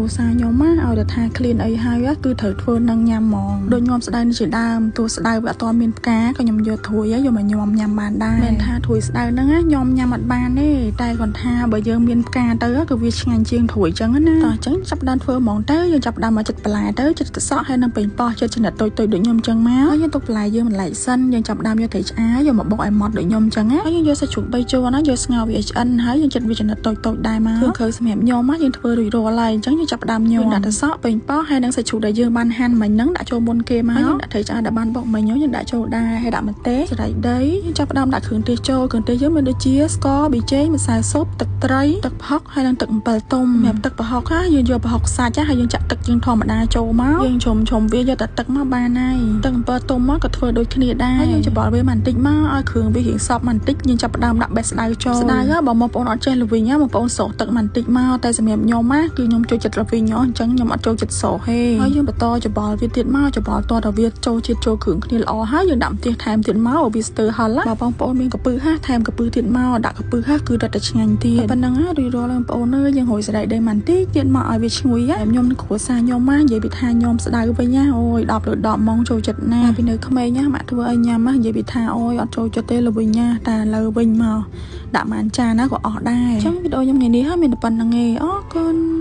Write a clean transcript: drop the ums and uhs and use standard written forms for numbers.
គ្រួសារខ្ញុំឲ្យតែថាឃ្លានអីហើយគឺត្រូវធ្វើនឹងញ៉ាំហ្មងដូចញោមស្ដៅនេះជាដើមទោះស្ដៅវាអត់ទាន់មានផ្កាក៏ខ្ញុំយកធួយយកមកញោមញ៉ាំបានដែរមិនថាធួយស្ដៅហ្នឹងញោមញ៉ាំអត់បានទេតែគាត់ថាបើយើងមានផ្កាទៅគឺវាឆ្ងាញ់ជាងធួយចឹងណាតោះចឹងចាប់ដើមធ្វើហ្មងទៅយើងចាប់ដើមមកចិត្តបន្លែទៅចិត្តកសក់ហើយនឹងពេញប៉ោះចិត្តចំណិតតូចៗដូចខ្ញុំចឹងមកហើយយើងទុកបន្លែយើងបន្លែសិនយើងចាប់ដើមយកត្រីឆ្អើយកមកបុកឲ្យម៉ត់ដូចខ្ញុំចឹងណាហើយយើងយកសាច់ជ្រូក3ជាន់ណាយកស្ងោរវាឆ្អិនហើយយើងចិត្តវាចំណិតតូចៗដែរមកគឺសម្រាប់ខ្ញុំយើងធ្វើរួចរាល់ហើយអញ្ចឹងយើងចាប់ដើមញោមដាក់ទៅសក់ពេញប៉ោះហើយនឹងសាច់ជ្រូកដែលយើងបានហាន់មិញហ្នឹងដាក់ចូលមុនគេមកយើងដាក់ត្រីឆ្អើដែលបានបុកមិញយើងដាក់ចូលដែរហើយដាក់ម្ទេសសរៃដីយើងចាប់ដើមដាក់គ្រឿងទេសចូលគ្រឿងទេសយើងមានដូចជាស្ករប៊ីចេងម្សៅស៊ុបទឹកត្រីទឹកផុកហើយនឹងទឹកអំពិលទុំសម្រាប់ទឹកប្រហុកយើងយកប្រហុកសាច់ហើយយើងចាក់ទឹកយើងធម្មតាចូលមកយើងជុំវាយកតែទឹកមកបានហើយទឹកអំពិលទុំមកក៏ធ្វើដូចគ្នាដែរហើយយើងច្បល់វាបន្តិចមកឲ្យគ្រឿងវារៀងសប់បន្តិចយើងចាប់ដើមដាក់បេះស្ដៅចូលស្ដៅបើបងប្អូនអត់ចេះល្វីងបងប្អូនសោះទឹកបន្តិចមកតែសម្រាប់ខ្ញុំគឺខ្ញុំចូលចិត្តល្វីងអញ្ចឹងខ្ញុំអត់ចូលចិត្តសោះទេហើយយើងបន្តច្បល់វាទៀតមកច្បល់តទៅវាចូលជាតិចូលគ្រឿងគ្នាល្អហើយយើងដាក់ម្ទេសថែមទៀតមកវាស្ទើរហល់បើបងប្អូនមានកពឹសថែមកពឹសទៀតមកដាក់កពឹសគឺរត់តែឆ្ងាញ់ទៀតប៉ុណ្ណឹងរួចរាល់បងប្អូនអើយយើងហួយសរៃដីបន្តិចទៀតមកឲ្យវាឈ្ងុយខ្ញុំនឹងគ្រួសារខ្ញុំនិយាយពីថាខ្ញុំស្ដៅវិញអូយ10 លើ 10 ម៉ោងចូលចិត្តណាពីនៅក្មេងម៉ាក់ធ្វើឲ្យញ៉ាំនិយាយពីថាអូយអត់ចូលចិត្តទេល្វីងតែលើវិញមកដាក់បានចានណាក៏អស់ដែរអញ្ចឹងវីដេអូខ្ញុំថ្ងៃនេះហើយមានតែប៉ុណ្្នឹងឯងអរគុណ